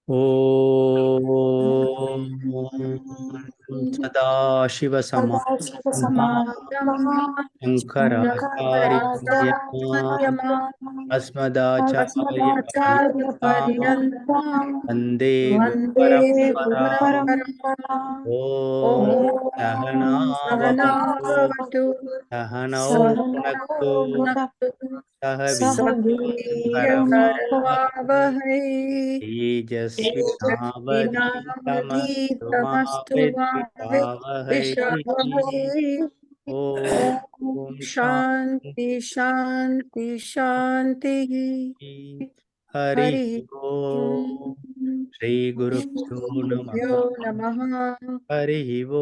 ॐ सदाशिवसमारम्भां शङ्कराचार्यमध्यमाम् अस्मदाचार्यपर्यन्तां वन्दे वन्दे गुरुपरम्पराम्। गुरुपरम्पराम्। ॐ ॐ सहनाववतु सहनावतु सहनौ भुनक्तु सहनौ सह सह वीर्यं करवावहै वीर्यङ्करवावहै। तेजस्विनावधीतमस्तु मा तेजस्विनावधीतमस्तु मा विद्विषावहै। विद्विषावहै। ॐ ॐ शान्ति शान्ति शान्ति शान्तिः। हरि हरि ओम् ओम्। श्रीगुरुभ्यो नमः। गुरुभ्यो नमः। हरि ओम्।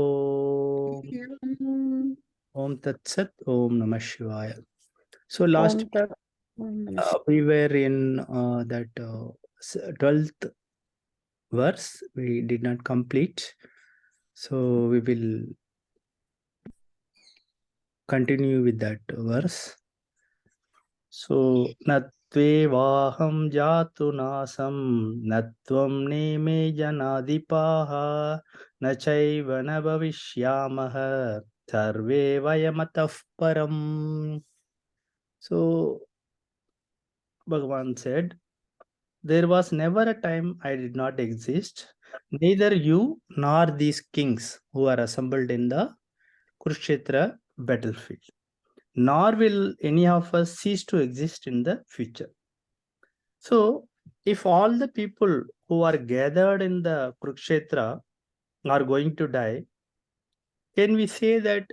हरि ओम्। Om Tat Sat. Om Namah Shivaya. So last ॐ तत् ॐ नमः we were in that 12th verse. We did not complete. So we will continue with that verse. So Natvevaham jatu nasam natvam neme janadipaha nachaiva na bhavishyamaha sarve vayamatah param. So Bhagavan said, there was never a time I did not exist, neither you nor these kings who are assembled in the Kurukshetra battlefield, nor will any of us cease to exist in the future. So, if all the people who are gathered in the Kurukshetra are going to die, can we say that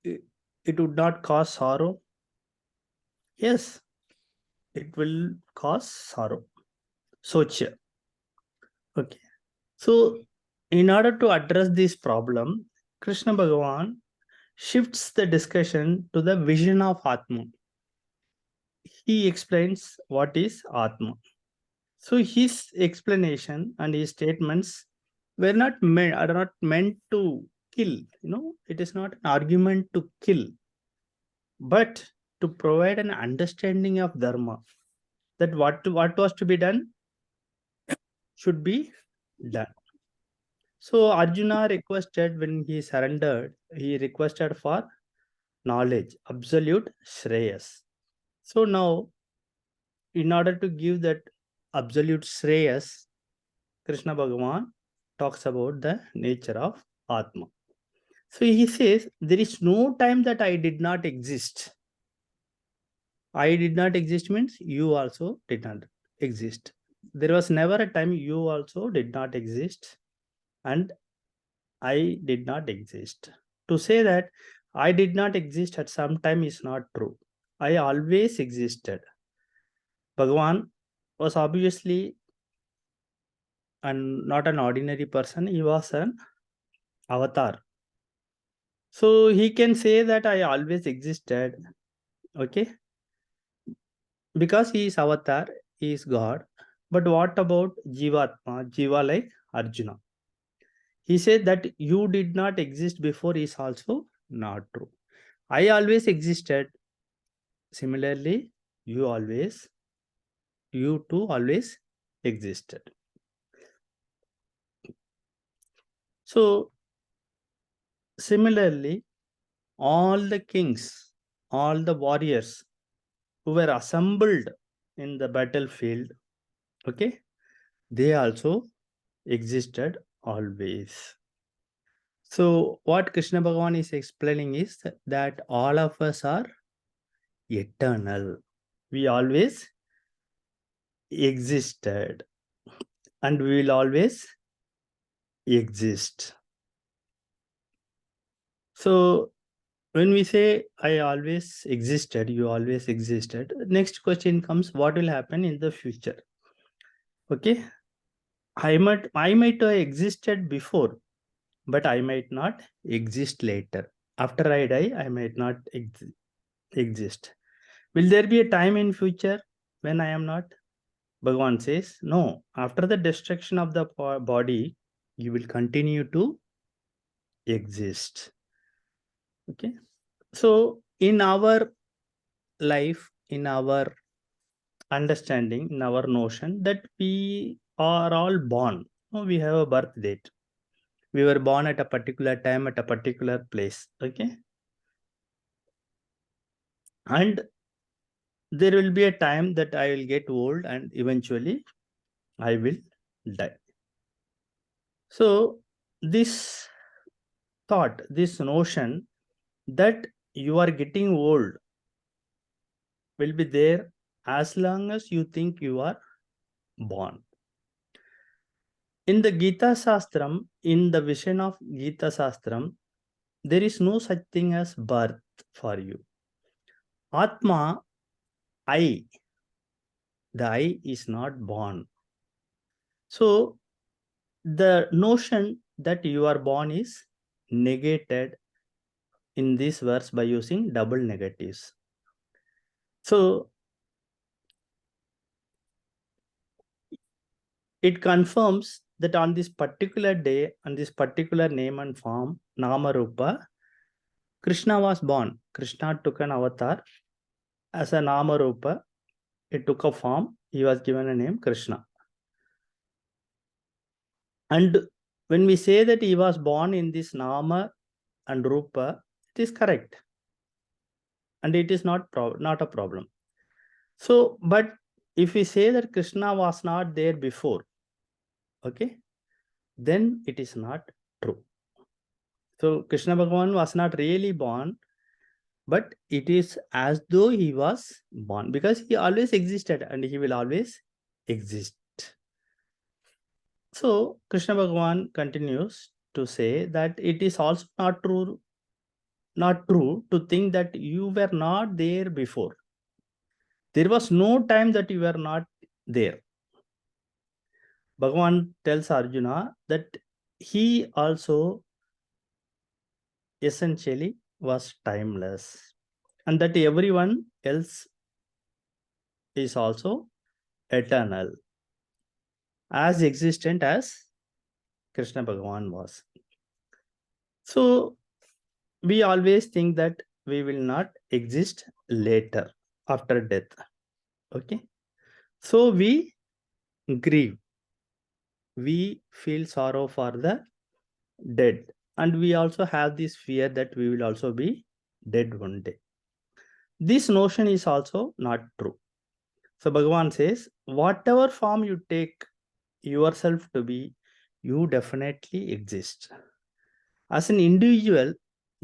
it would not cause sorrow? Yes, it will cause sorrow. Socha. Okay. So, in order to address this problem, Krishna Bhagavan shifts the discussion to the vision of Atma. He explains what is Atma. So his explanation and his statements are not meant to kill. It is not an argument to kill, but to provide an understanding of Dharma. That what was to be done should be done. So Arjuna requested, when he surrendered, he requested for knowledge, absolute Shreyas. So now, in order to give that absolute Shreyas, Krishna Bhagavan talks about the nature of Atma. So he says, there is no time that I did not exist. I did not exist means you also did not exist. There was never a time you also did not exist and I did not exist. To say that I did not exist at some time is not true. I always existed. Bhagavan was obviously and not an ordinary person. He was an avatar. So he can say that I always existed. Okay. Because he is avatar, he is God. But what about Jivatma, Jiva like Arjuna? He said that you did not exist before is also not true. I always existed. Similarly, you too always existed. So, similarly, all the kings, all the warriors who were assembled in the battlefield, okay, they also existed always. So, what Krishna Bhagavan is explaining is that all of us are eternal. We always existed and we will always exist. So, when we say I always existed, you always existed, next question comes, what will happen in the future? Okay, I might have existed before, but I might not exist later. After I die, I might not exist. Will there be a time in future when I am not? Bhagavan says, no. After the destruction of the body, you will continue to exist. Okay. So in our life, in our understanding, in our notion, that we are all born. We have a birth date. We were born at a particular time at a particular place. Okay. And there will be a time that I will get old and eventually I will die. So this thought, this notion that you are getting old will be there as long as you think you are born. In the Gita Sastram, in the vision of Gita Sastram, there is no such thing as birth for you. Atma, I, the I is not born. So the notion that you are born is negated in this verse by using double negatives. So it confirms that on this particular day, on this particular name and form, Nama Rupa, Krishna was born. Krishna took an avatar as a Nama Rupa. It took a form. He was given a name, Krishna. And when we say that he was born in this Nama and Rupa, it is correct. And it is not a problem. So, but if we say that Krishna was not there before, okay, then it is not true. So Krishna Bhagavan was not really born, but it is as though he was born because he always existed and he will always exist. So Krishna Bhagavan continues to say that it is also not true to think that you were not there before. There was no time that you were not there. Bhagavan tells Arjuna that he also essentially was timeless and that everyone else is also eternal, as existent as Krishna Bhagavan was. So we always think that we will not exist later after death. Okay. So we grieve. We feel sorrow for the dead. And we also have this fear that we will also be dead one day. This notion is also not true. So Bhagavan says, whatever form you take yourself to be, you definitely exist. As an individual,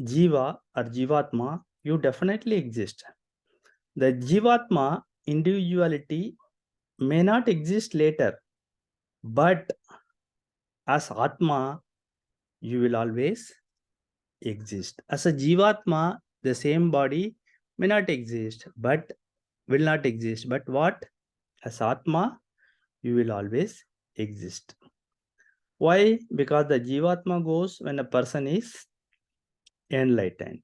Jiva or Jivatma, you definitely exist. The Jivatma individuality may not exist later, but as Atma, you will always exist. As a Jivatma, the same body may not exist, but will not exist. But what? As Atma, you will always exist. Why? Because the Jivatma goes when a person is enlightened.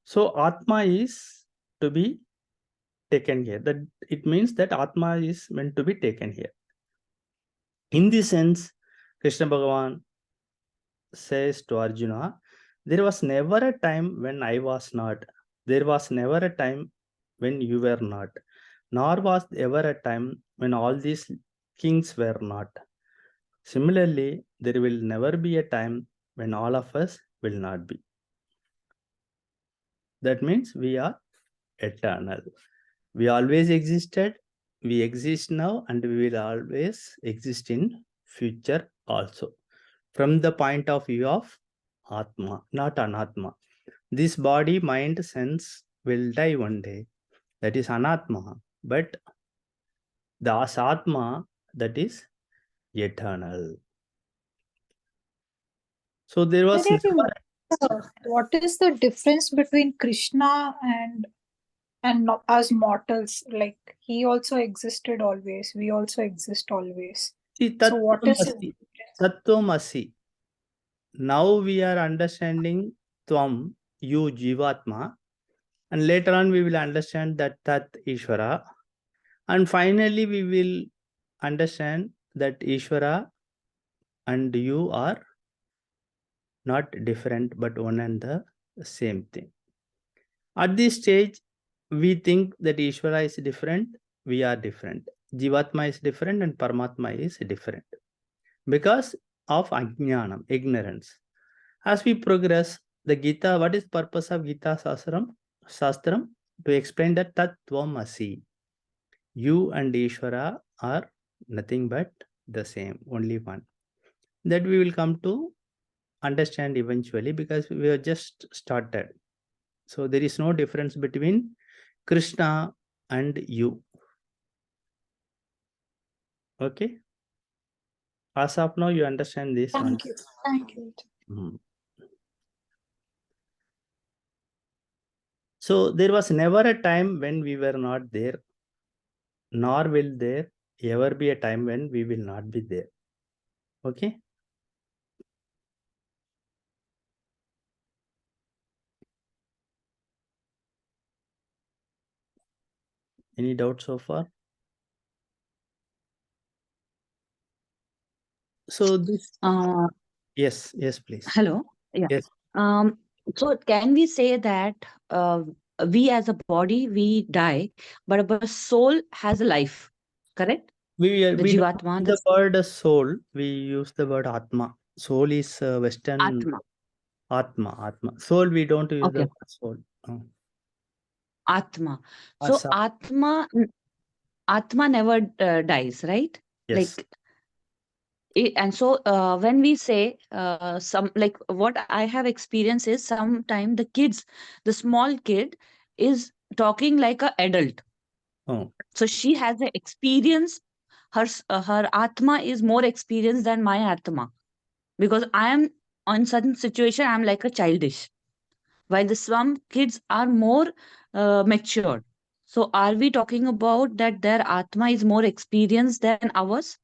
So Atma is to be taken here. That it means that Atma is meant to be taken here. In this sense, Krishna Bhagavan says to Arjuna, there was never a time when I was not. There was never a time when you were not. Nor was ever a time when all these kings were not. Similarly, there will never be a time when all of us will not be. That means we are eternal. We always existed, we exist now, and we will always exist in future also. From the point of view of Atma, not Anatma. This body, mind, sense will die one day. That is Anatma. But the Asatma, that is eternal. So there was Really, never. what is the difference between Krishna and us mortals? Like he also existed always. We also exist always. See, So what is the Tattvamasi. Tattvamasi. Now we are understanding Tvam, you Jivatma, and later on we will understand that Tat Ishvara, and finally we will understand that Ishvara and you are not different but one and the same thing. At this stage, we think that Ishvara is different, we are different. Jivatma is different and Paramatma is different because of Ajnanam, ignorance. As we progress, the Gita, what is purpose of Gita Shastram? To explain that Tattvamasi. You and Ishvara are nothing but the same, only one. That we will come to understand eventually because we have just started. So there is no difference between Krishna and you. Okay? As of now, you understand this one. Thank you. Thank you. Mhm. So there was never a time when we were not there, nor will there ever be a time when we will not be there. Okay? Any doubt so far? So this, Uh, yes, please. Hello. Yeah. Yes. So can we say that we as a body we die, but our soul has a life, correct? We The don't Jivatma, use the the word soul, we use the word Atma. Soul is Western Atma. Atma. Soul, we don't use the Okay, word soul. Atma. So Asa. Atma never dies, right? Yes. Like, and so when we say some, like what I have experienced is sometime the small kid is talking like an adult. Oh. So she has the experience. Her atma is more experienced than my atma, because I am on certain situation I'm like a childish, while the some kids are more matured. So are we talking about that their atma is more experienced than ours?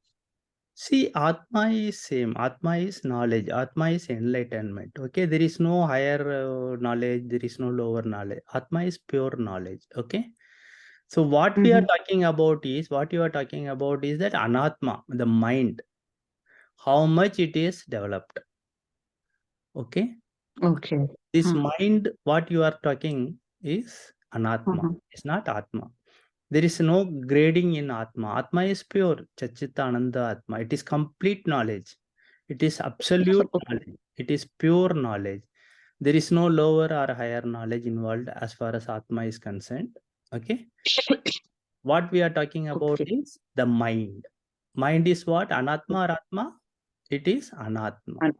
See, Atma is same. Atma is knowledge. Atma is enlightenment. Okay, there is no higher knowledge. There is no lower knowledge. Atma is pure knowledge. Okay. So what we are talking about is, what you are talking about is that Anatma, the mind, how much it is developed. Okay. Okay. This mind, what you are talking is Anatma. It's not Atma. There is no grading in Atma. Atma is pure, Chachita Ananda Atma. It is complete knowledge. It is absolute knowledge. It is pure knowledge. There is no lower or higher knowledge involved as far as Atma is concerned. Okay. What we are talking about Okay. is the mind. Mind is what? Anatma or Atma? It is Anatma.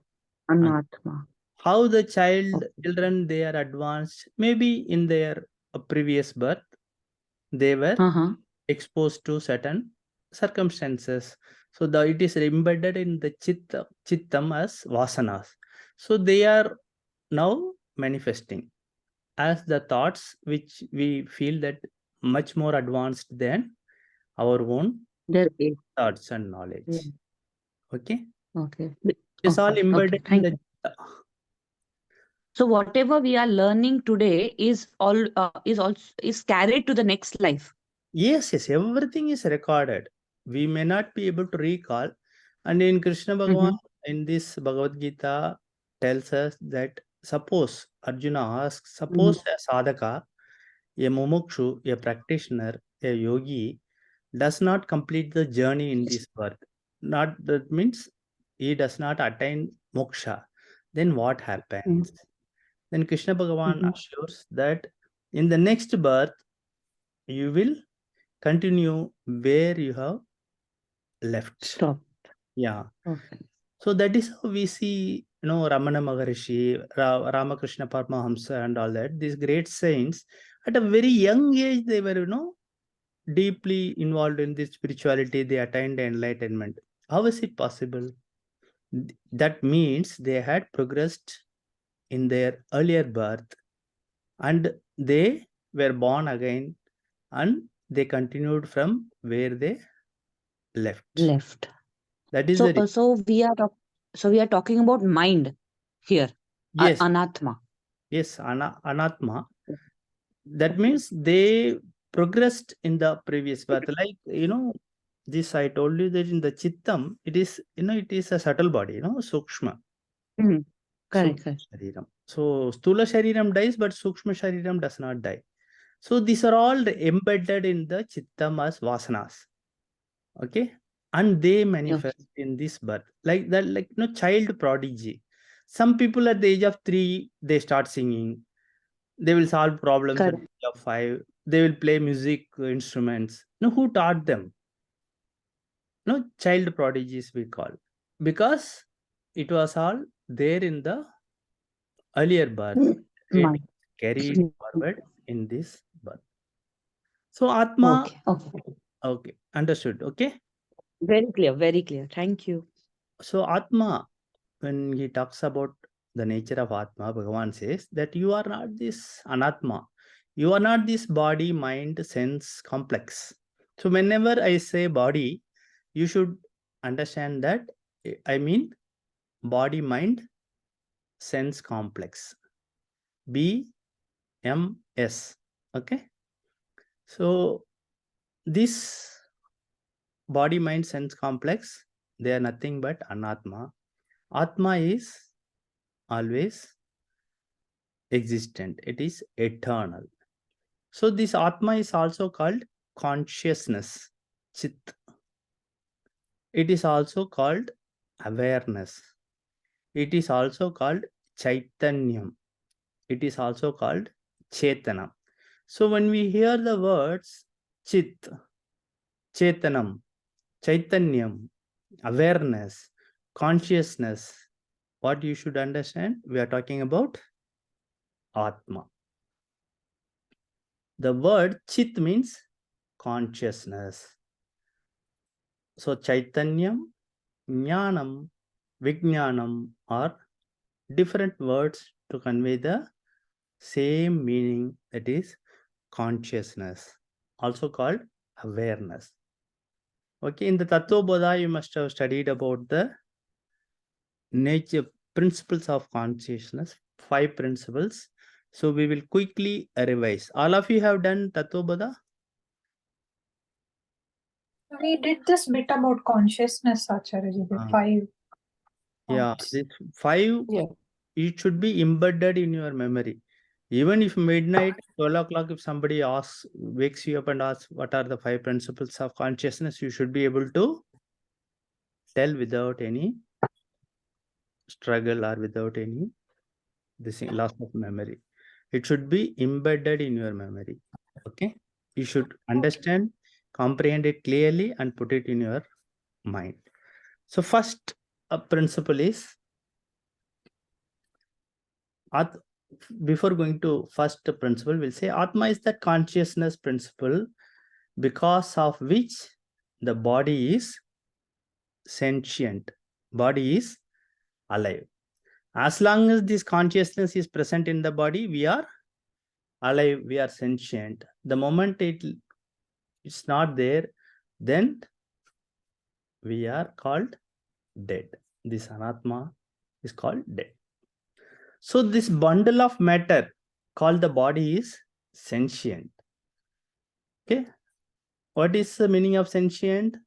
Anatma. How the children, they are advanced, maybe in their previous birth, they were exposed to certain circumstances. So it is embedded in the chittam as vasanas. So they are now manifesting as the thoughts which we feel that much more advanced than our own There is. thoughts and knowledge. Yeah. Okay. Okay. It's all embedded in Thank the you. So whatever we are learning today is carried to the next life. Yes, everything is recorded. We may not be able to recall. And in Krishna Bhagavan, in this Bhagavad Gita, tells us that suppose Arjuna asks, suppose a sadhaka, a mumukshu, a practitioner, a yogi does not complete the journey in this birth. Not that means he does not attain moksha. Then what happens? Then Krishna Bhagavan assures that in the next birth you will continue where you have left. Stop. Yeah. Okay. So that is how we see, Ramana Maharishi, Ramakrishna Paramahamsa and all that. These great saints, at a very young age, they were, deeply involved in this spirituality. They attained enlightenment. How is it possible? That means they had progressed in their earlier birth and they were born again and they continued from where they left. That is the So we are talking about mind here. yes, Anatma. yes, Anatma. That means they progressed in the previous birth. Like, this I told you that in the Chittam, it is, it is a subtle body, Sukshma. Correct. Shariram. So Stula Shariram dies, but Sukshma Shariram does not die. So these are all embedded in the Chittam as Vasanas. Okay, and they manifest in this birth like that, like child prodigy. Some people at the age of 3 they start singing. They will solve problems at the Correct. age of 5. They will play music instruments. Who taught them? Child prodigies we call, because it was all there in the earlier birth. It Mind. carried forward in this birth. So Atma, Okay. okay, understood. Okay. Very clear. Very clear. Thank you. So Atma, when he talks about the nature of Atma, Bhagavan says that you are not this Anatma. You are not this body, mind, sense complex. So whenever I say body, you should understand that I mean body, mind, sense complex. BMS. Okay. So this body, mind, sense complex, they are nothing but Anatma. Atma is always existent. It is eternal. So this Atma is also called consciousness, Chit. It is also called awareness. It is also called Chaitanyam. It is also called Chetana. So when we hear the words Chit, Chetanam, Chaitanyam, awareness, consciousness, what you should understand, we are talking about Atma. The word Chit means consciousness. So Chaitanyam, Jnanam, Vijnanam are different words to convey the same meaning, that is consciousness, also called awareness. Okay, in the Tattva Bodha, you must have studied about the nature, principles of consciousness, 5 principles. So we will quickly revise. All of you have done Tattva Bodha? We did this bit about consciousness, Acharya, the 5 Yeah, parts. this 5, Yeah. it should be embedded in your memory. Even if midnight, 12 o'clock, if somebody wakes you up and asks what are the 5 principles of consciousness, you should be able to tell without any struggle or without any loss of memory. It should be embedded in your memory. Okay, you should understand, comprehend it clearly, and put it in your mind. So first principle is, before going to first principle, we'll say Atma is the consciousness principle because of which the body is sentient, body is alive. As long as this consciousness is present in the body, we are alive, we are sentient. The moment it's not there, then we are called dead. This Anatma is called dead. So this bundle of matter called the body is sentient. Okay, what is the meaning of sentient?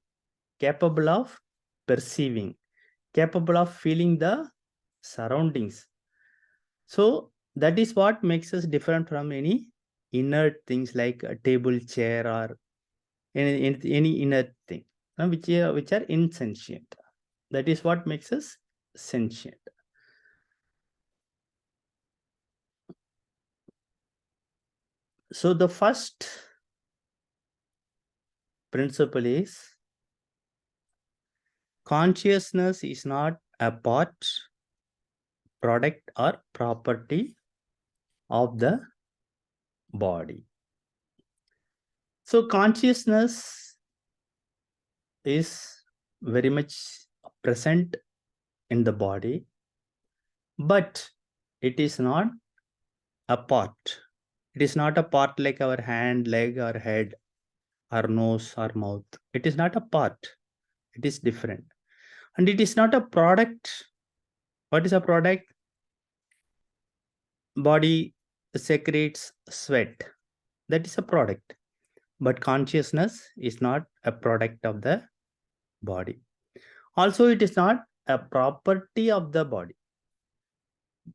Capable of perceiving, capable of feeling the surroundings. So that is what makes us different from any inert things like a table, chair, or any inert thing, which are insentient. That is what makes us sentient. So the first principle is consciousness is not a part, product, or property of the body. So consciousness is very much present in the body, but it is not a part. It is not a part like our hand, leg, or head, or nose, or mouth. It is not a part. It is different. And it is not a product. What is a product? Body secretes sweat. That is a product. But consciousness is not a product of the body. Also, it is not a property of the body.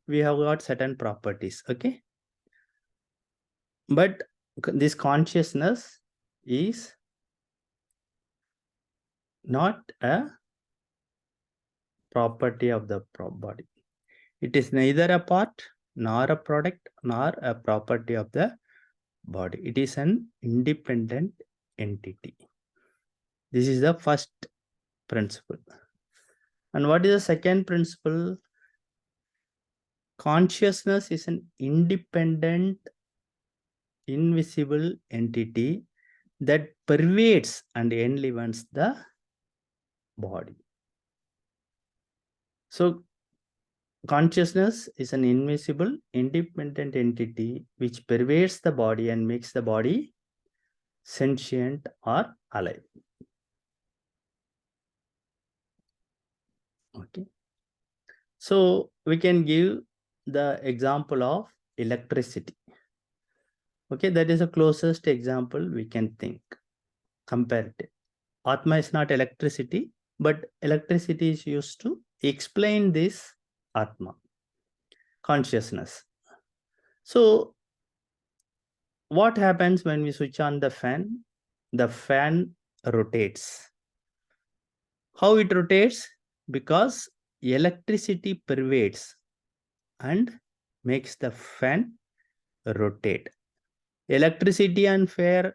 We have got certain properties, okay? But this consciousness is not a property of the body. It is neither a part, nor a product, nor a property of the body. It is an independent entity. This is the first principle. And what is the second principle? Consciousness is an independent, invisible entity that pervades and enlivens the body. So, consciousness is an invisible, independent entity which pervades the body and makes the body sentient or alive. Okay. So, we can give the example of electricity. Okay, that is the closest example we can think. Comparative. Atma is not electricity, but electricity is used to explain this Atma, consciousness. So, what happens when we switch on the fan? The fan rotates. How it rotates? Because electricity pervades and makes the fan rotate. Electricity and fan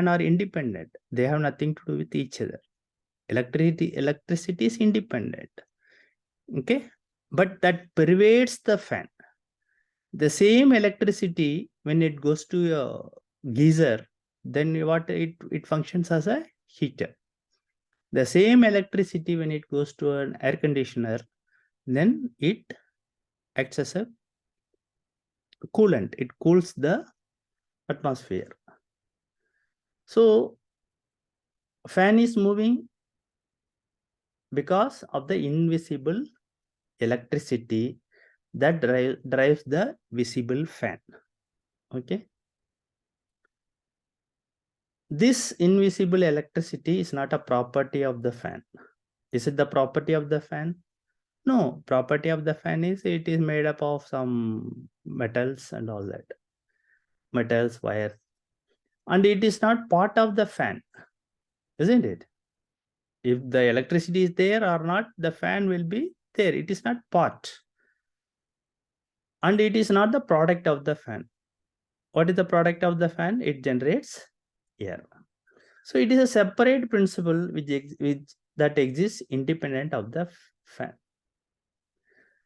are independent. They have nothing to do with each other. Electricity is independent. Okay, but that pervades the fan. The same electricity, when it goes to a geyser, then what it functions as a heater. The same electricity, when it goes to an air conditioner, then it acts as a coolant. It cools the atmosphere. So, fan is moving because of the invisible electricity that drives the visible fan. Okay. This invisible electricity is not a property of the fan. Is it the property of the fan? No, property of the fan is it is made up of some metals and all that. Metals, wires. And it is not part of the fan, isn't it? If the electricity is there or not, the fan will be there. It is not part. And it is not the product of the fan. What is the product of the fan? It generates air. So it is a separate principle that exists independent of the fan.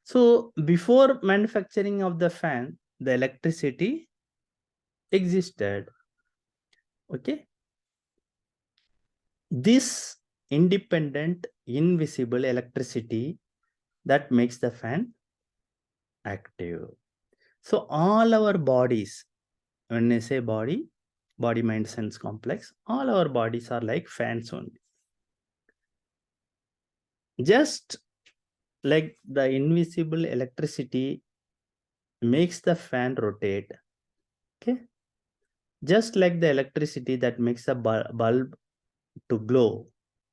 So before manufacturing of the fan, the electricity existed. Okay. This independent, invisible electricity that makes the fan active. So all our bodies, when I say body, mind, sense complex, all our bodies are like fans only. Just like the invisible electricity makes the fan rotate. Okay. Just like the electricity that makes the bulb to glow.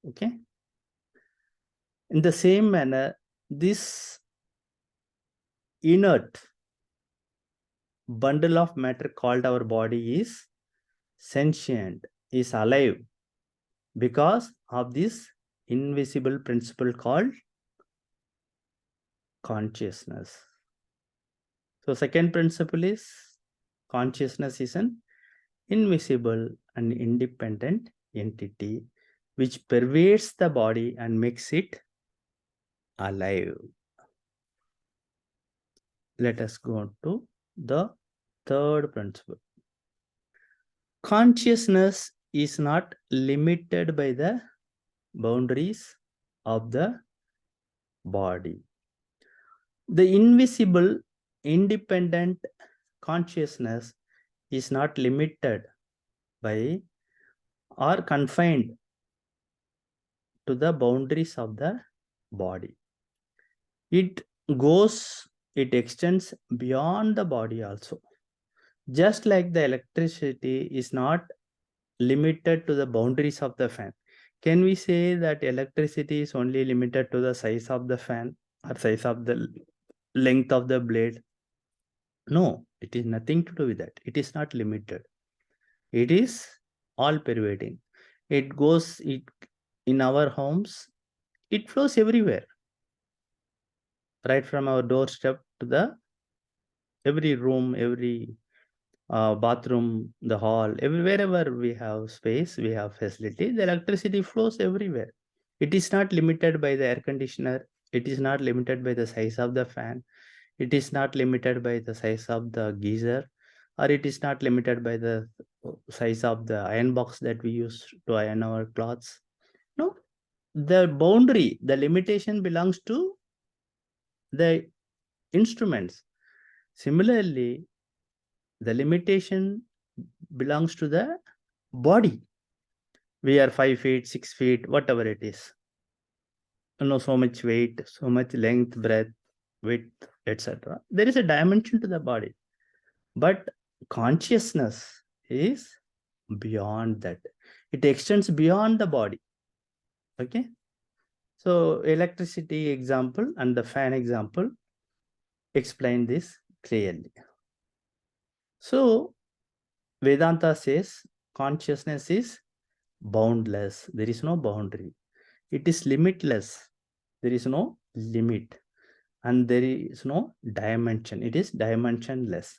Okay. In the same manner, this inert bundle of matter called our body is sentient, is alive because of this invisible principle called consciousness. So second principle is consciousness is an invisible and independent entity which pervades the body and makes it alive. Let us go to the third principle. Consciousness is not limited by the boundaries of the body. The invisible, independent consciousness is not limited by or confined to the boundaries of the body. It extends beyond the body also. Just like the electricity is not limited to the boundaries of the fan. Can we say that electricity is only limited to the size of the fan or size of the length of the blade? No, it is nothing to do with that. It is not limited. It is all pervading. It in our homes, it flows everywhere, right from our doorstep to the every room, every bathroom, the hall, wherever we have space, we have facility, the electricity flows everywhere. It is not limited by the air conditioner. It is not limited by the size of the fan. It is not limited by the size of the geyser, or it is not limited by the size of the iron box that we use to iron our clothes. No, the boundary, the limitation belongs to the instruments. Similarly, the limitation belongs to the body. We are 5 feet, 6 feet, whatever it is. So much weight, so much length, breadth, width, etc. There is a dimension to the body. But consciousness is beyond that. It extends beyond the body. Okay. So electricity example and the fan example explain this clearly. So Vedanta says consciousness is boundless. There is no boundary. It is limitless. There is no limit. And there is no dimension. It is dimensionless.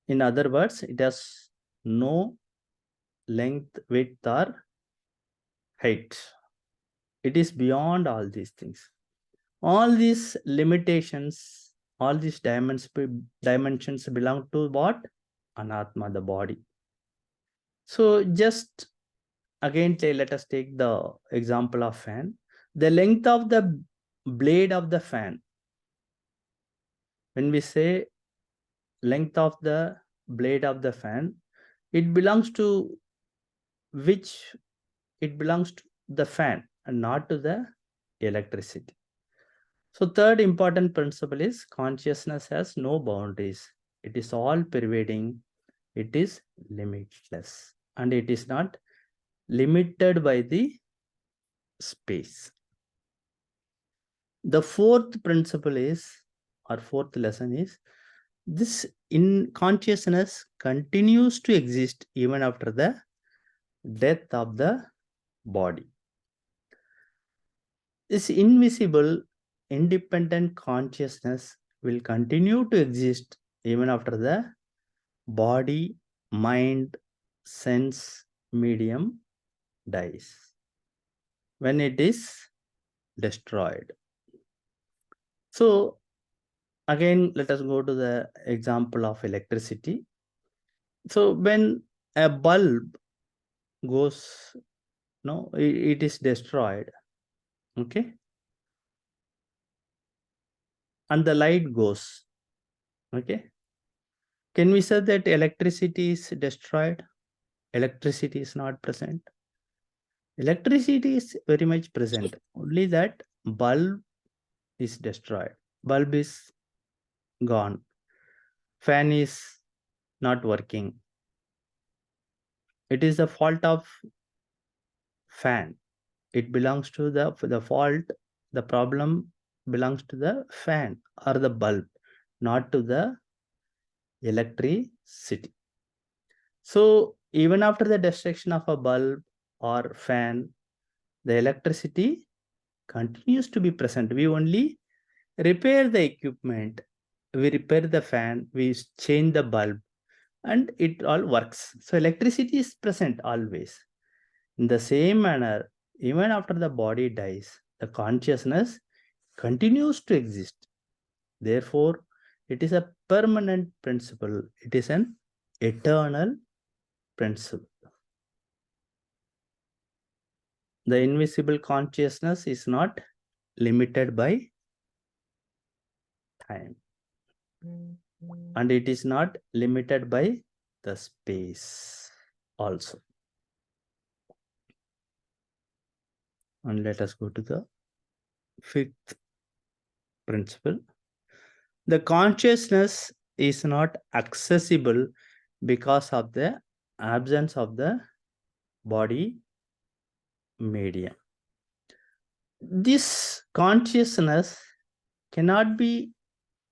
In other words, it has no length, width, or height. It is beyond all these things. All these limitations, all these dimensions belong to what? Anatma, the body. So just again, let us take the example of fan. The length of the blade of the fan. When we say length of the blade of the fan, it belongs to which? It belongs to the fan and not to the electricity. So third important principle is consciousness has no boundaries. It is all pervading. It is limitless. And it is not limited by the space. The fourth principle is, or fourth lesson is, this in consciousness continues to exist even after the death of the body. This invisible, independent consciousness will continue to exist even after the body, mind, sense, medium dies. When it is destroyed. So again, let us go to the example of electricity. So when a bulb goes, no, it is destroyed. Okay. And the light goes. Okay. Can we say that electricity is destroyed? Electricity is not present. Electricity is very much present. Only that bulb is destroyed. Bulb is gone. Fan is not working. It is the fault of fan. It belongs to the fault. The problem belongs to the fan or the bulb, not to the electricity. So even after the destruction of a bulb or fan, the electricity continues to be present. We only repair the equipment, we repair the fan, we change the bulb, and it all works. So electricity is present always. In the same manner, even after the body dies, the consciousness continues to exist. Therefore, it is a permanent principle. It is an eternal principle. The invisible consciousness is not limited by time. And it is not limited by the space also. And let us go to the fifth principle. The consciousness is not accessible because of the absence of the body medium. This consciousness cannot be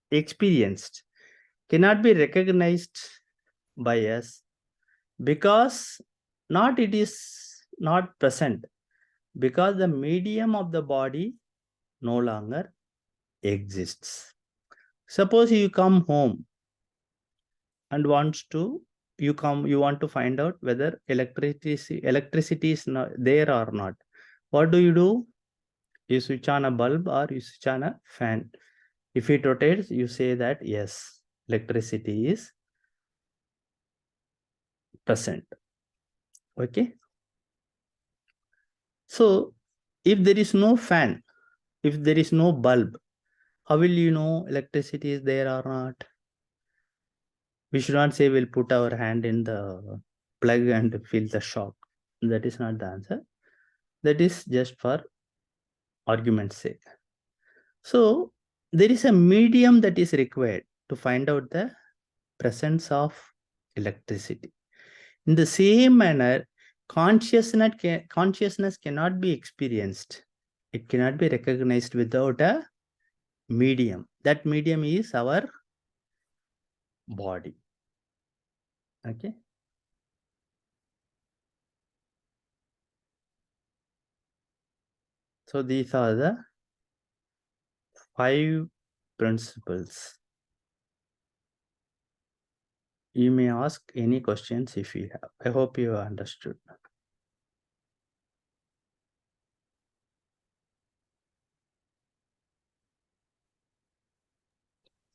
experienced, cannot be recognized by us because not it is not present because the medium of the body no longer exists. Suppose you come home and you want to find out whether electricity is not there or not. What do? You switch on a bulb or you switch on a fan. If it rotates, you say that yes, electricity is present. Okay. So if there is no fan, if there is no bulb, how will you know electricity is there or not? We should not say we'll put our hand in the plug and feel the shock. That is not the answer. That is just for argument's sake. So there is a medium that is required to find out the presence of electricity. In the same manner, consciousness cannot be experienced. It cannot be recognized without a medium. That medium is our body. Okay. So these are the 5 principles. You may ask any questions if you have. I hope you understood.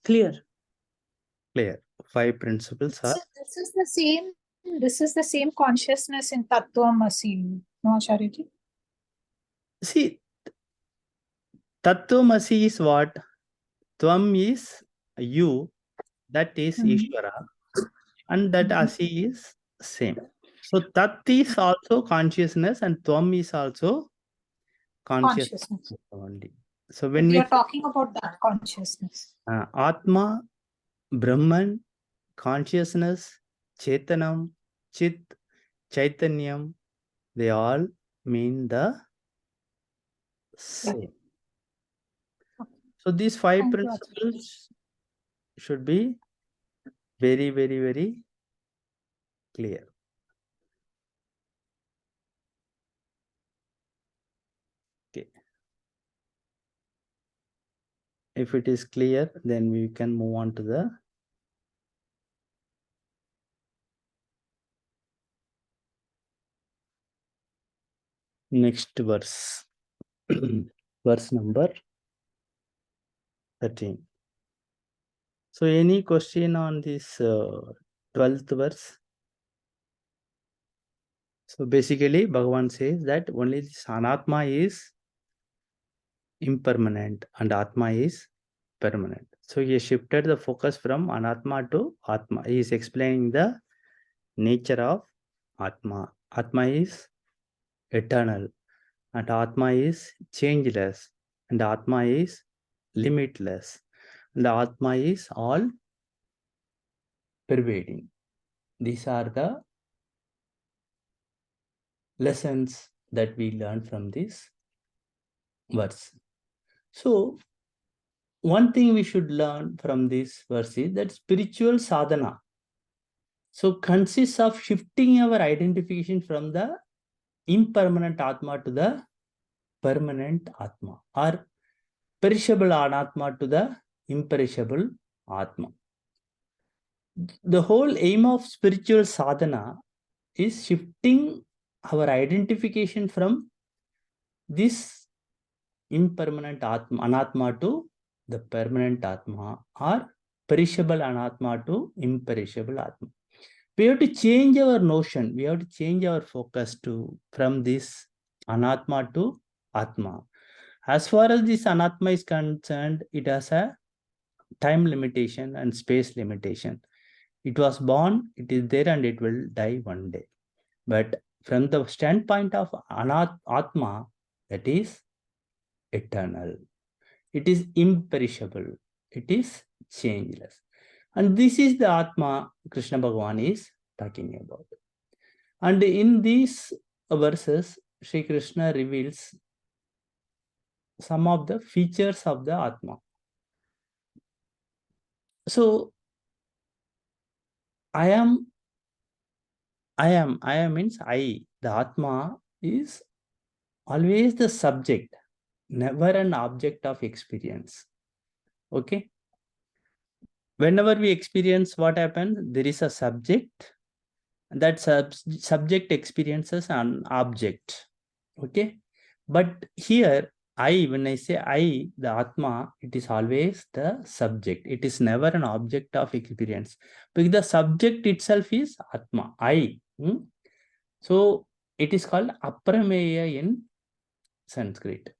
Clear. Clear. 5 principles are. So this is the same consciousness in Tattvamasi, no, Acharyaji? See, Tattvamasi is what? Tvam is you, that is Ishvara, and that Asi is same. So Tat is also consciousness and Tvam is also consciousness only. So when we are talking about that consciousness. Atma, Brahman, consciousness, Chetanam, Chit, Chaitanyam, they all mean the same. So these 5 principles should be very, very, very clear. Okay. If it is clear, then we can move on to the next verse. Verse number 13. So any question on this 12th verse? So basically Bhagavan says that only this Anatma is impermanent and Atma is permanent. So he shifted the focus from Anatma to Atma. He is explaining the nature of Atma. Atma is eternal and Atma is changeless and Atma is limitless and Atma is all pervading. These are the lessons that we learn from this verse. So one thing we should learn from this verse is that spiritual sadhana so consists of shifting our identification from the impermanent Atma to the permanent Atma, or perishable Anatma to the imperishable Atma. The whole aim of spiritual sadhana is shifting our identification from this impermanent Atma, Anatma to the permanent Atma, or perishable Anatma to imperishable Atma. We have to change our notion. We have to change our focus from this Anatma to Atma. As far as this Anatma is concerned, it has a time limitation and space limitation. It was born, it is there, and it will die one day. But from the standpoint of Atma, that is eternal. It is imperishable. It is changeless. And this is the Atma Krishna Bhagavan is talking about. And in these verses, Sri Krishna reveals some of the features of the Atma. So, I am means I, the Atma is always the subject, never an object of experience. Okay. Whenever we experience, what happens? There is a subject. That subject experiences an object. Okay. But here, when I say I, the Atma, it is always the subject. It is never an object of experience. Because the subject itself is Atma, I. So it is called Aprameya in Sanskrit.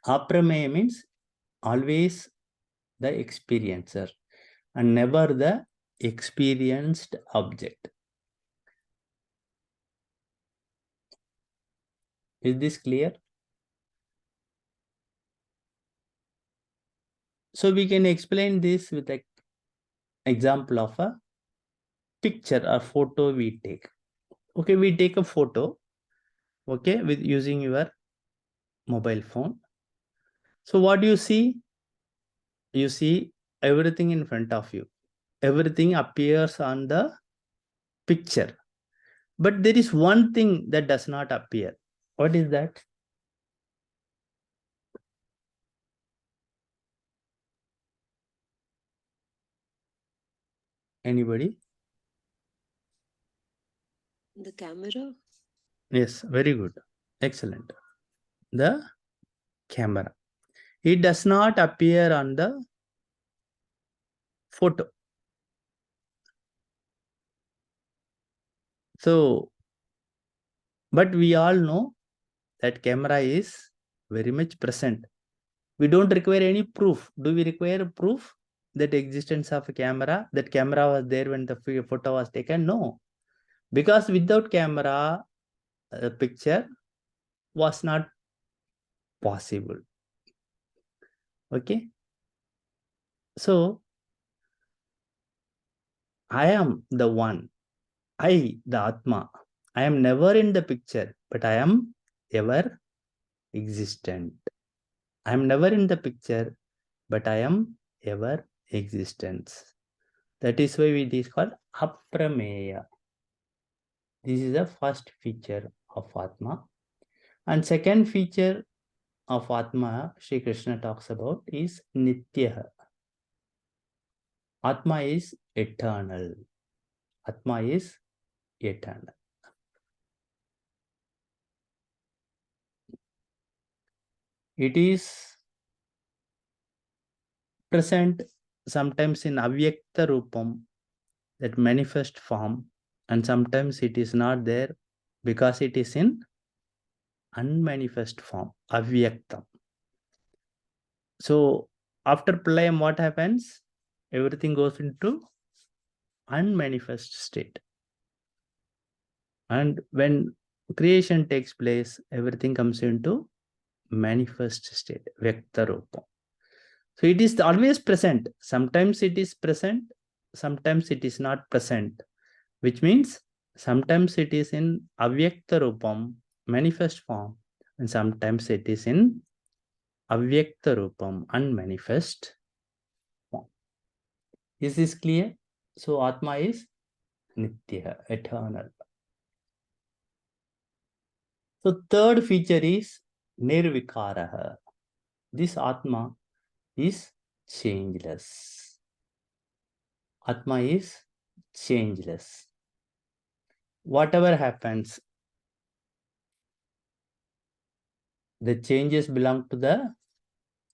Aprameya means always the experiencer and never the experienced object. Is this clear? So we can explain this with an example of a picture or photo we take. Okay, we take a photo, okay, with using your mobile phone. So what do you see? You see everything in front of you. Everything appears on the picture. But there is one thing that does not appear. What is that? Anybody? The camera. Yes, very good. Excellent. The camera. It does not appear on the photo. So, but we all know that camera is very much present. We don't require any proof. Do we require proof that existence of a camera? That camera was there when the photo was taken? No. Because without camera, the picture was not possible. Okay. So, I am the one. I, the Atma. I am never in the picture, but I am ever existent. I am never in the picture, but I am ever existence. That is why it is called Aprameya. This is the first feature of Atma. And second feature of Atma, Sri Krishna talks about is Nitya. Atma is eternal. Atma is eternal. It is present sometimes in Avyakta Rupam, that manifest form, and sometimes it is not there because it is in unmanifest form, Avyaktam. So after Pralayam, what happens? Everything goes into unmanifest state. And when creation takes place, everything comes into manifest state, Vyakta Rupa. So it is always present. Sometimes it is present, sometimes it is not present, which means sometimes it is in Avyakta Rupam, manifest form, and sometimes it is in Avyakta Rupam, unmanifest form. Is this clear? So Atma is Nitya, eternal. So third feature is Nirvikaraha. This Atma is changeless. Atma is changeless. Whatever happens, the changes belong to the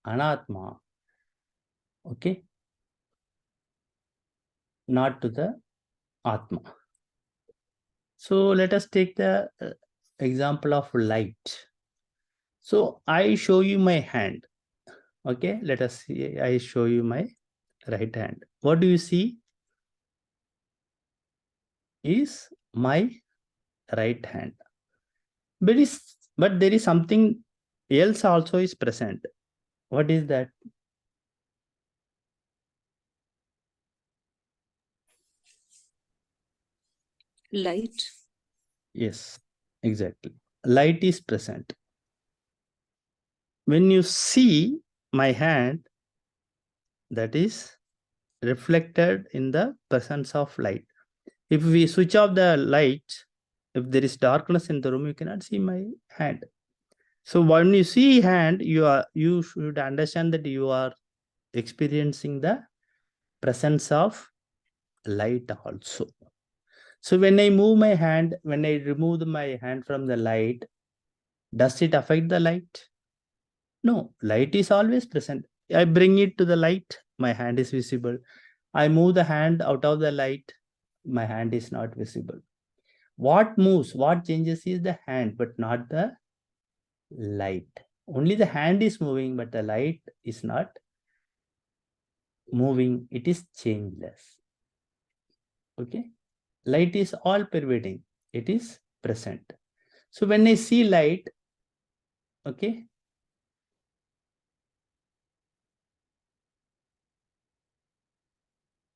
Anatma. Okay? Not to the Atma. So let us take the example of light. So I show you my hand. Okay? Let us see. I show you my right hand. What do you see? Is my right hand. But there is something else also is present. What is that? Light. Yes, exactly. Light is present. When you see my hand, that is reflected in the presence of light. If we switch off the light, If there is darkness in the room, you cannot see my hand. So when you see hand, you should understand that you are experiencing the presence of light also. So when I move my hand, when I remove my hand from the light, does it affect the light? No, light is always present. I bring it to the light, my hand is visible. I move the hand out of the light, my hand is not visible. What moves, what changes is the hand, but not the light. Only the hand is moving, but the light is not moving. It is changeless. Okay. Light is all pervading. It is present. So when I see light, okay,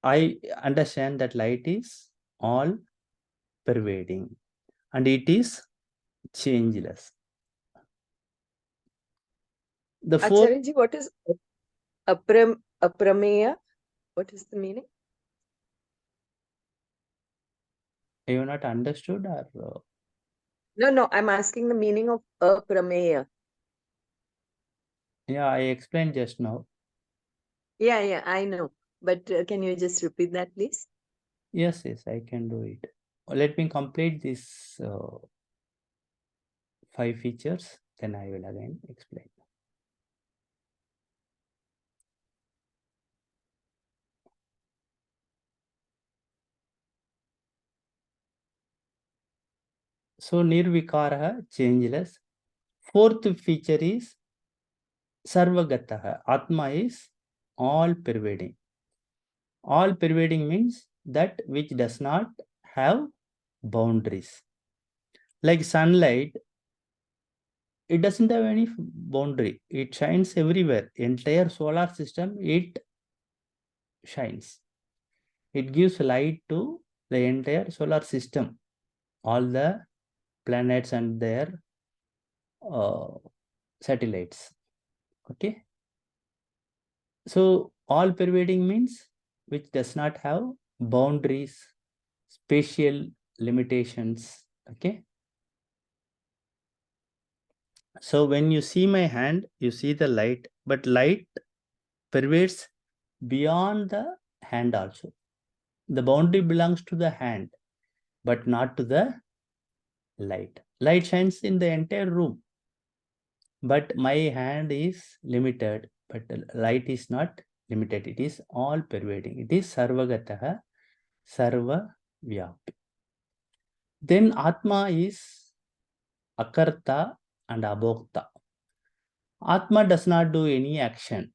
I understand that light is all pervading and it is changeless. The fourth, Acharyaji, what is aprameya? What is the meaning? you have not understood or No, I'm asking the meaning of aprameya. yeah, I explained just now. Yeah, I know. But can you just repeat that, please? Yes, I can do it. Let me complete this 5 features, then I will again explain. So nirvikara, changeless. Fourth feature is sarvagataha. Atma is all pervading. All pervading means that which does not have boundaries. Like sunlight, it doesn't have any boundary. It shines everywhere. Entire solar system, it shines. It gives light to the entire solar system. All the planets and their satellites. Okay. So all pervading means which does not have boundaries, spatial limitations. Okay. So when you see my hand, you see the light, but light pervades beyond the hand also. The boundary belongs to the hand, but not to the light. Light shines in the entire room, but my hand is limited, but the light is not limited. It is all pervading. It is sarvagataha, sarva vyapi. Then Atma is akarta and abhokta. Atma does not do any action.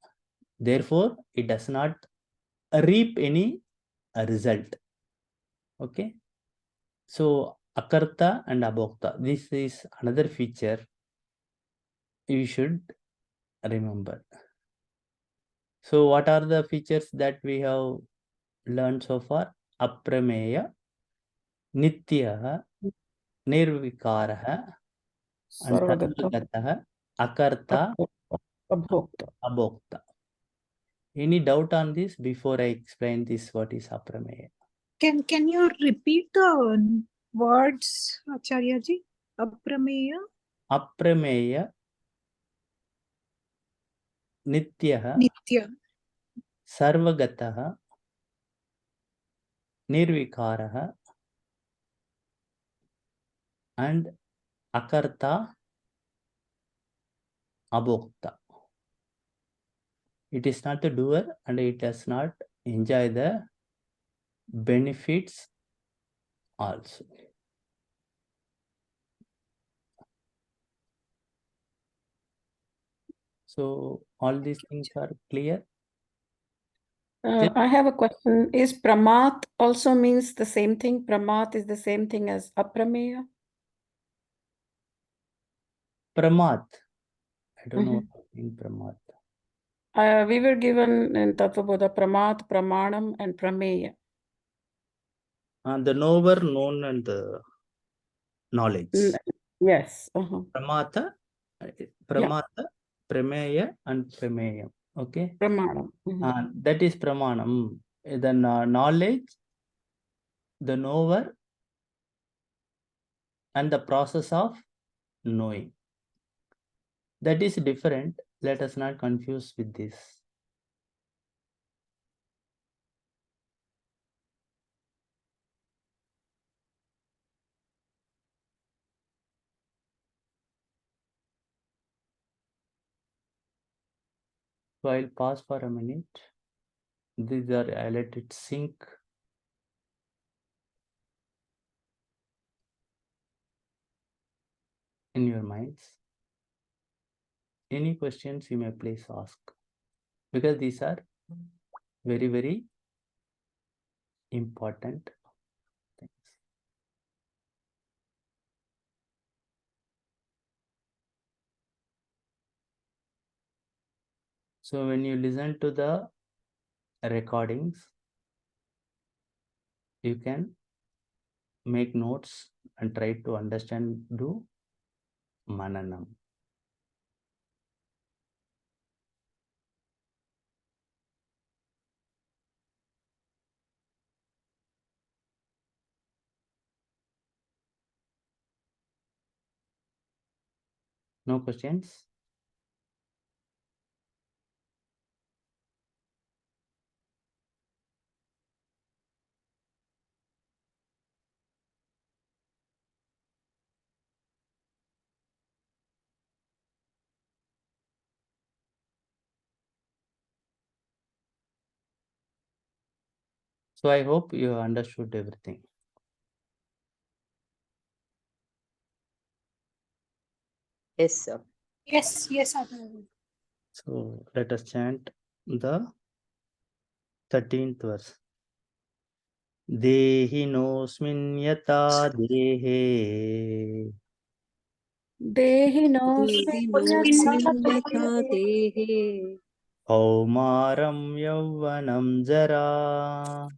Therefore, it does not reap any result. Okay. So akarta and abhokta. This is another feature you should remember. So what are the features that we have learned so far? Aprameya, Nitya, Nirvikara, and Sarvagata, Sarvagataha, Akarta, Abhokta. Abhokta. Any doubt on this before I explain this? What is Aprameya? Can you repeat the words, Acharyaji? Aprameya, Aprameya, Nitya, Nitya, Sarvagataha, Nirvikara, and Akarta, Abhokta. It is not the doer and it does not enjoy the benefits also. So all these things are clear. I have a question. Is Pramat also means the same thing? Pramat is the same thing as Aprameya? Pramat. I don't know what in Pramat. We were given in Tattvabodha Pramat, Pramanam, and Prameya. The knower, known, and the knowledge. Yes. Pramata, Pramata, Prameya, and Prameyam. Okay. Pramanam. That is Pramanam. The knowledge, the knower, and the process of knowing. That is different. Let us not confuse with this. So I'll pause for a minute. These are, I let it sink. In your minds. Any questions you may please ask, because these are very, very important things. So when you listen to the recordings, you can make notes and try to understand, do mananam. No questions? So I hope you understood everything. Yes, sir. Yes, yes, Adhara. So let us chant the 13th verse. Dehinosmin yata dehe Dehinosmin yatha dehe Kaumaram yauvanam jara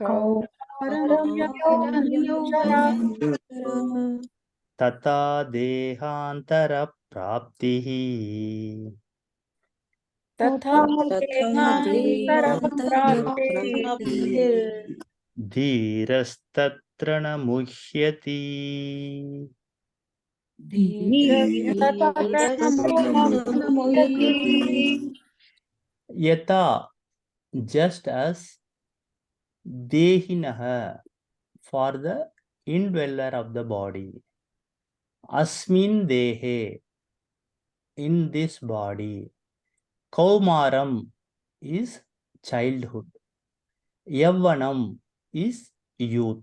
kaumaram yauvanam jara tata dehantara praptihi Tatha tatha dehantaram devantara prapti धीरस्तत्र न मुह्यति dhirastatra yata, just as dehinaha, for the indweller of the body, asmin dehe, in this body, kaumaram is childhood, yavvanam is youth,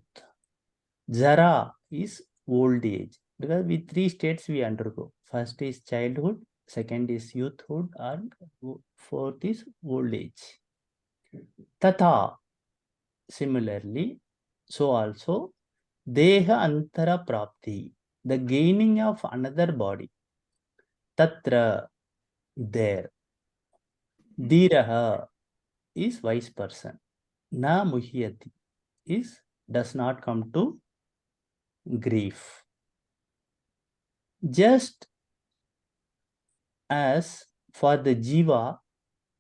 jara is old age, because with three states we undergo. First is childhood, second is youthhood, and fourth is old age. Tatha, similarly, so also deha antara prapti, the gaining of another body. Tatra, there. Dhiraha is wise person. Na muhyati is does not come to grief. Just as for the jiva,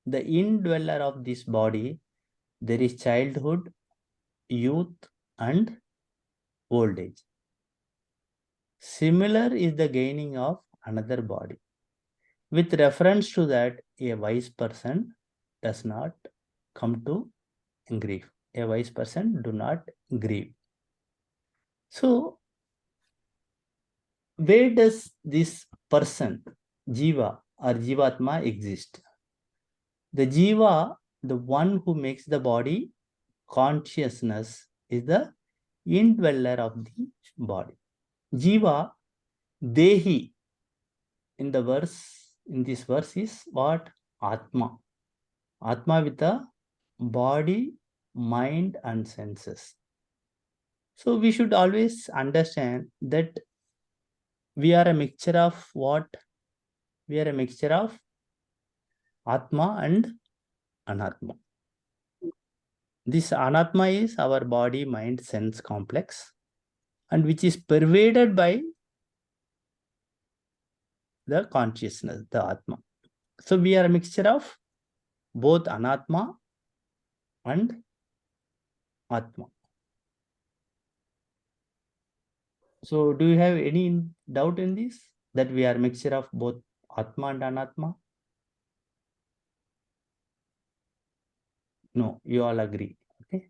the indweller of this body, there is childhood, youth, and old age. Similar is the gaining of another body. With reference to that, a wise person does not come to grief. A wise person do not grieve. So, where does this person, jiva or jivatma, exist? The jiva, the one who makes the body consciousness, is the indweller of the body. Jiva, dehi, in this verse is what? Atma. Atma with the body, mind, and senses. So we should always understand that we are a mixture of what? We are a mixture of Atma and Anatma. This Anatma is our body, mind, sense complex, and which is pervaded by the consciousness, the Atma. So we are a mixture of both Anatma and Atma. So do you have any doubt in this? That we are mixture of both Atma and Anatma? No, you all agree. Okay.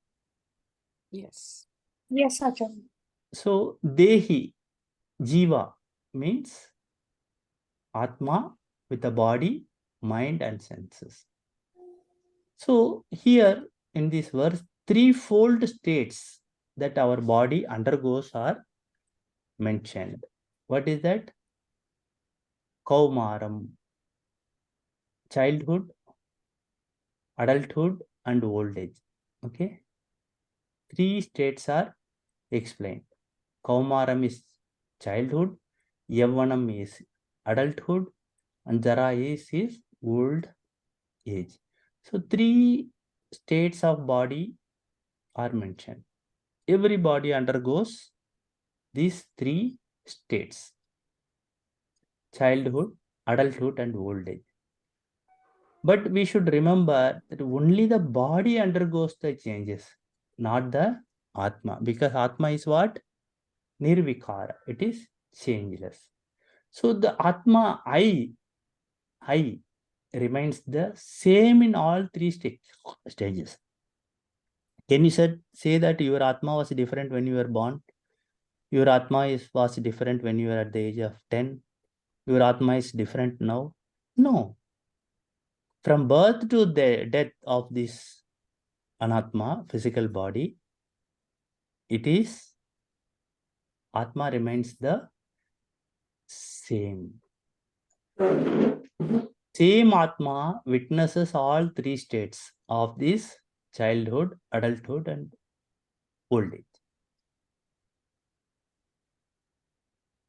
Yes. Yes, Acharya. So Dehi, Jiva means Atma with a body, mind and senses. So here in this verse, threefold states that our body undergoes are mentioned. What is that? Kaumaram, childhood, adulthood and old age. Okay. Three states are explained. Kaumaram is childhood, Yavanam is adulthood and Jara is old age. So three states of body are mentioned. Every body undergoes these three states: childhood, adulthood and old age. But we should remember that only the body undergoes the changes, not the Atma, because Atma is what? Nirvikara. It is changeless. So the Atma, I remains the same in all three stages. Can you say that your Atma was different when you were born? Your Atma was different when you were at the age of 10? Your Atma is different now? No. From birth to the death of this Anatma, physical body, it is Atma remains the same. Same Atma witnesses all three states of this childhood, adulthood, and old age.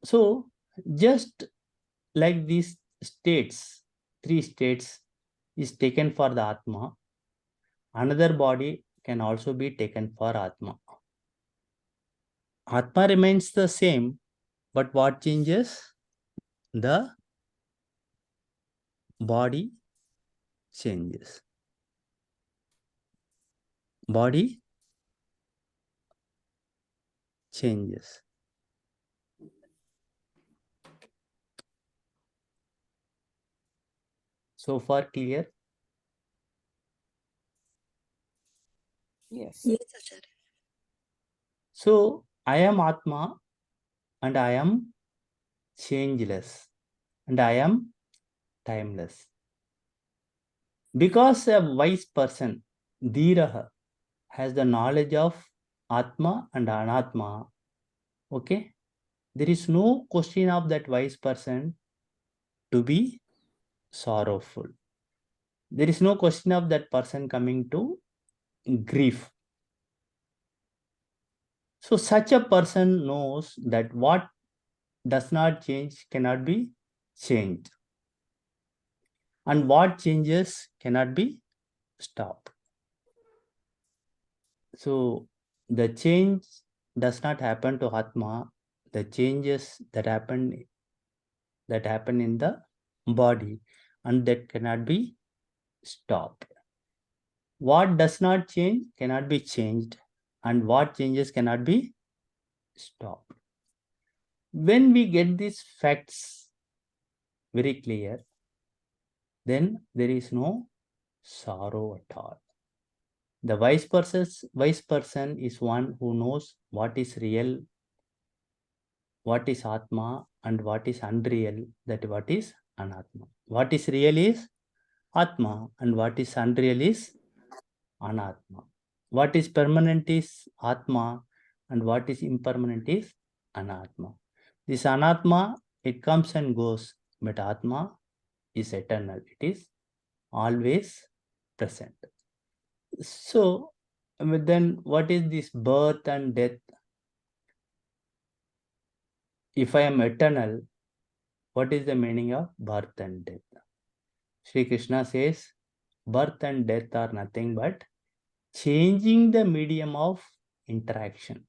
So, just like these states, three states is taken for the Atma, another body can also be taken for Atma. Atma remains the same, but what changes? The body changes. Body changes. So far clear? Yes. Yes, Acharya. So I am Atma and I am changeless and I am timeless. Because a wise person, Dhiraha, has the knowledge of Atma and Anatma, okay, there is no question of that wise person to be sorrowful. There is no question of that person coming to grief. So such a person knows that what does not change cannot be changed. And what changes cannot be stopped. So the change does not happen to Atma. The changes that happen in the body and that cannot be stopped. What does not change cannot be changed and what changes cannot be stopped. When we get these facts very clear, then there is no sorrow at all. The wise person is one who knows what is real, what is Atma and what is unreal, that what is Anatma. What is real is Atma and what is unreal is Anatma. What is permanent is Atma and what is impermanent is Anatma. This Anatma, it comes and goes, but Atma is eternal. It is always present. So, then what is this birth and death? If I am eternal, what is the meaning of birth and death? Sri Krishna says, birth and death are nothing but changing the medium of interaction.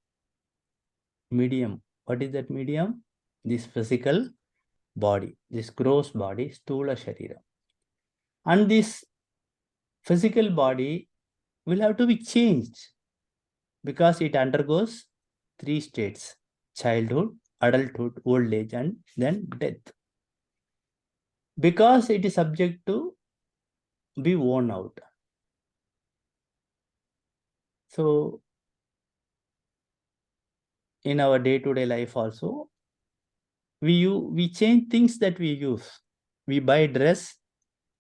Medium. What is that medium? This physical body, this gross body, Stula Sharira. And this physical body will have to be changed because it undergoes three states: childhood, adulthood, old age, and then death. Because it is subject to be worn out. So in our day-to-day life also, we change things that we use. We buy dress,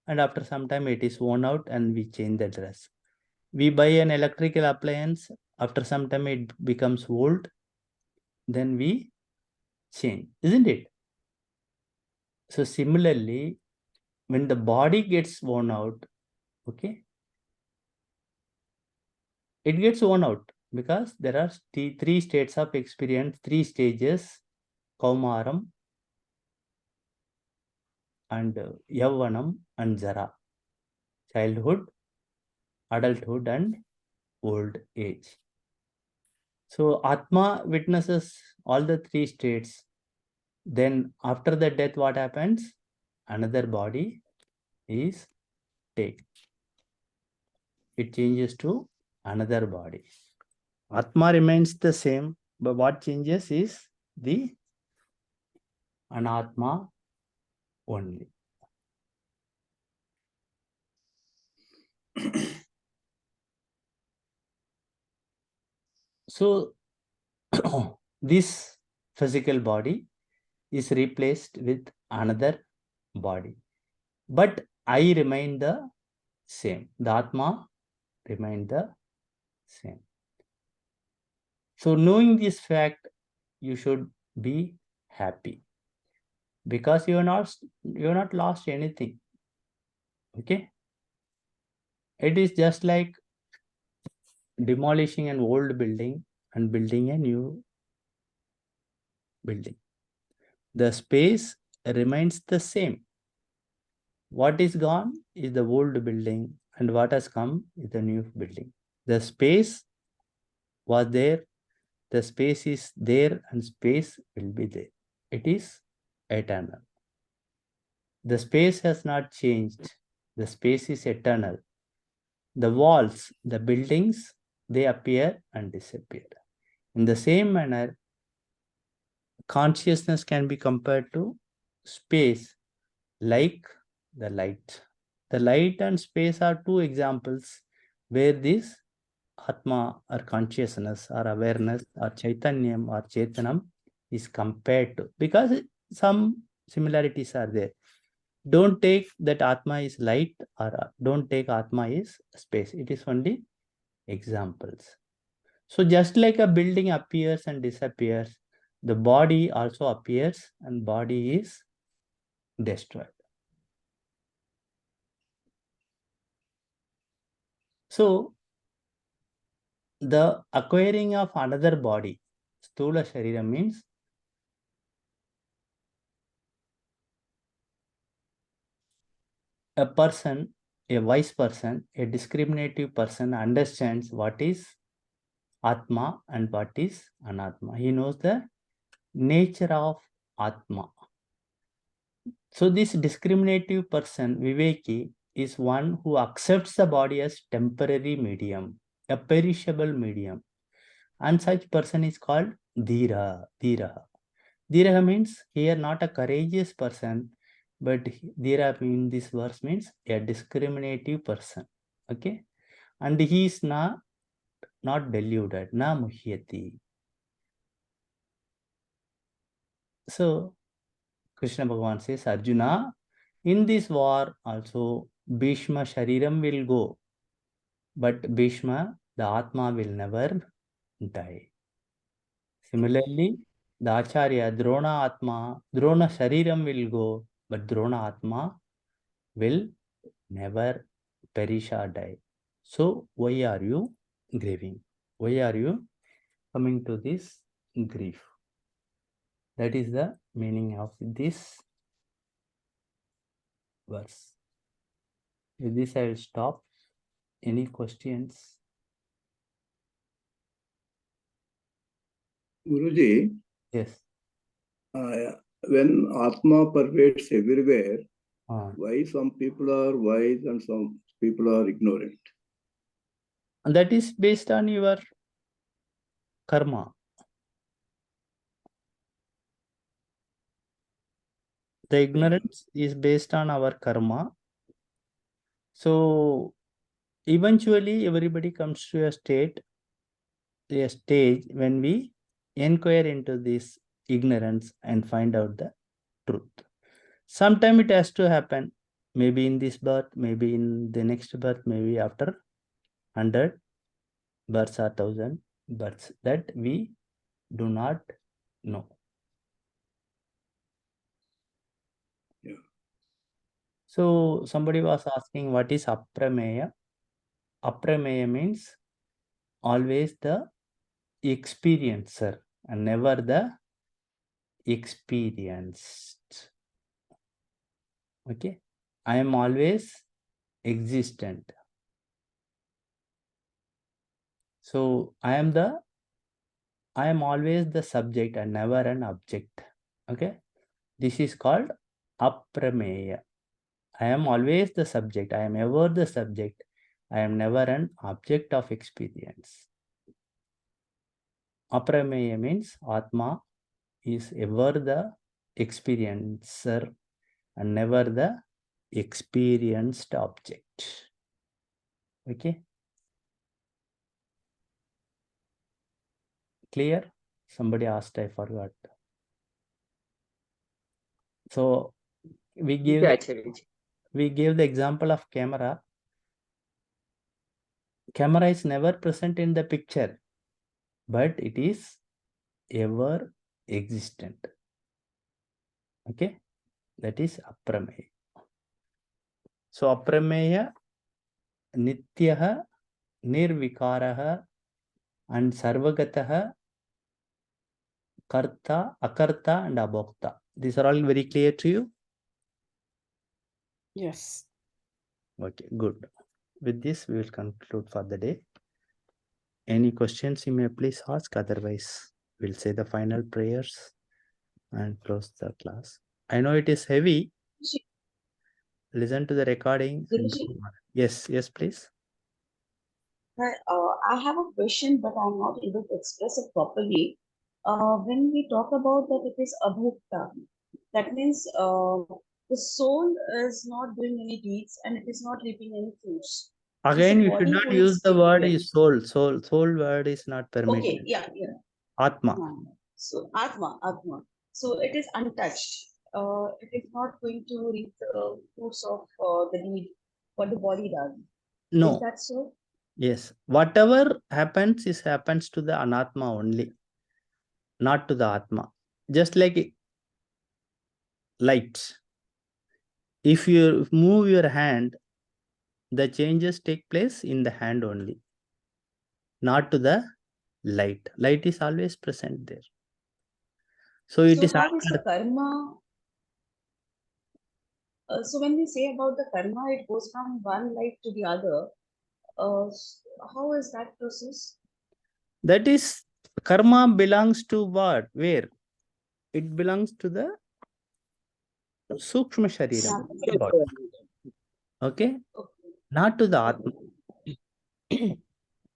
and after some time it is worn out and we change the dress. We buy an electrical appliance, after some time it becomes old, then we change, isn't it? So similarly, when the body gets worn out, okay, it gets worn out because there are three states of experience, 3 stages: Kaumaram and Yavvanam and Jara, childhood, adulthood, and old age. So Atma witnesses all the 3 states. Then after the death, what happens? Another body is taken. It changes to another body. Atma remains the same, but what changes is the Anatma only. So this physical body is replaced with another body, but I remain the same. The Atma remain the same. So knowing this fact, you should be happy because you are not lost anything. Okay, it is just like demolishing an old building and building a new building. The space remains the same. What is gone is the old building, and what has come is the new building. The space was there, the space is there, and space will be there. It is eternal. The space has not changed. The space is eternal. The walls, the buildings, they appear and disappear. In the same manner, consciousness can be compared to space, like the light. The light and space are 2 examples where this Atma or consciousness or awareness or Chaitanyam or Chetanam is compared to, because some similarities are there. Don't take that Atma is light or don't take Atma is space. It is only examples. So just like a building appears and disappears, the body also appears and body is destroyed. So the acquiring of another body, Stula Sharira, means a person, a wise person, a discriminative person understands what is Atma and what is Anatma. He knows the nature of Atma. So this discriminative person, Viveki, is one who accepts the body as temporary medium, a perishable medium. And such person is called Dhira. Dhira. Dhira means here not a courageous person, but Dhira in this verse means a discriminative person. Okay. And he is not deluded, na muhyati. So Krishna Bhagavan says, Arjuna, in this war also Bhishma Shariram will go, but Bhishma, the Atma, will never die. Similarly, the Acharya, Drona Atma, Drona Shariram will go, but Drona Atma will never perish or die. So why are you grieving? Why are you coming to this grief? That is the meaning of this verse. With this, I will stop. Any questions? Guruji, Yes. when Atma pervades everywhere, Uh, why some people are wise and some people are ignorant? and that is based on your karma. The ignorance is based on our karma. So eventually everybody comes to a stage when we inquire into this ignorance and find out the truth. Sometime it has to happen, maybe in this birth, maybe in the next birth, maybe after 100 births or 1000 births, that we do not know. Yeah. So somebody was asking, what is aprameya? Aprameya means always the experiencer and never the experienced. Okay, I am always existent. So I am always the subject and never an object. Okay, this is called aprameya. I am always the subject. I am ever the subject. I am never an object of experience. Aprameya means Atma is ever the experiencer and never the experienced object. Okay. Clear? Somebody asked, I forgot. So we gave the example of camera. Camera is never present in the picture, but it is ever existent. Okay, that is aprameya. So aprameya, nityaha, nirvikaraha, and sarvagataha, karta, akarta, and abhokta. These are all very clear to you? Yes. Okay, good. With this, we will conclude for the day. Any questions you may please ask, otherwise we'll say the final prayers and close the class. I know it is heavy. Listen to the recording. Yes, please. I have a question, but I'm not able to express it properly. When we talk about that it is abhukta, that means the soul is not doing any deeds and it is not reaping any fruits. Again, you should body not who use is the word taking is soul. Soul word is not permitted. Okay, yeah. Atma. So Atma. So it is untouched. It is not going to reap the fruits of the deed what the body does. No. Is that so? Yes. Whatever happens happens to the anatma only, not to the atma. Just like light. If you move your hand, the changes take place in the hand only, not to the light. Light is always present there. So it is how is the karma? So when we say about the karma, it goes from one life to the other. How is that process? That is, karma belongs to what? Where? It belongs to the Sukshma Shariram. Okay? Not to the Atma.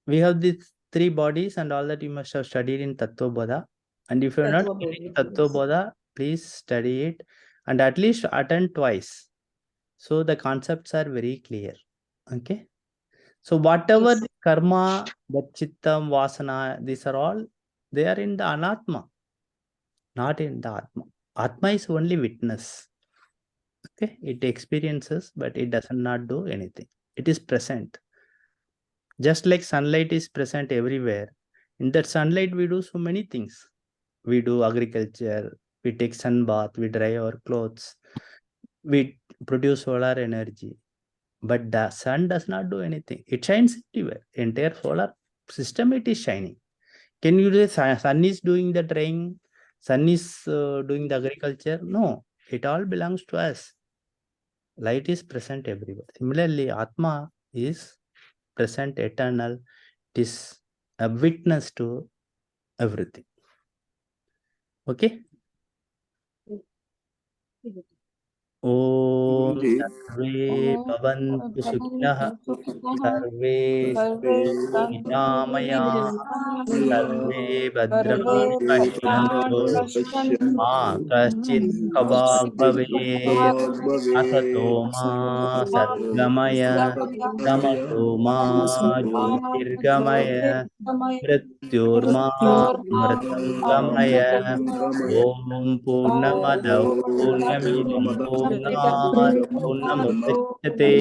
We have these three bodies and all that you must have studied in Tattva Bodha. And if you're not studying Tattva Bodha, please study it and at least attend twice. So the concepts are very clear. Okay? So whatever the karma, the chittam, vasana, these are all, they are in the anatma, not in the atma. Atma is only witness. Okay, it experiences, but it does not do anything. It is present. Just like sunlight is present everywhere. In that sunlight, we do so many things. We do agriculture, we take sun bath, we dry our clothes, we produce solar energy. But the sun does not do anything. It shines everywhere. Entire solar system, it is shining. Can you say sun is doing the drying? Sun is doing the agriculture? No, it all belongs to us. Light is present everywhere. Similarly, Atma is present, eternal. It is a witness to everything. Okay? ॐ जी सर्वे भवन्तु सुखिनः सर्वे निरामया सर्वे भद्राणि पश्यन्तु मा कश्चित् दुःखभाग् भवेत् असतो मा सद्गमय तमसो मा ज्योतिर्गमय मृत्योर्मा मृतं गमय ॐ पूर्णमदः पूर्णमिदं पूर्णात् पूर्णमुदच्यते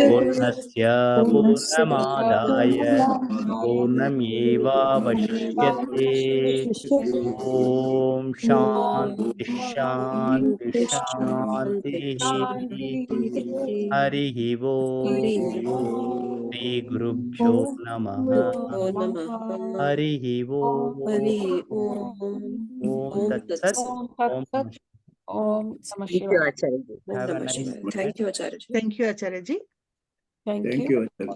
पूर्णस्य पूर्णमादाय पूर्णमेवावशिष्यते ॐ शान्ति शान्ति शान्तिः हरिः ओम् श्रीगुरुभ्यो नमः हरिः ओम् ॐ तत्सत् ॐ Om Namah Thank you, Shivaya. Acharya. have a nice Thank you, Acharya ji. Thank Thank you. you.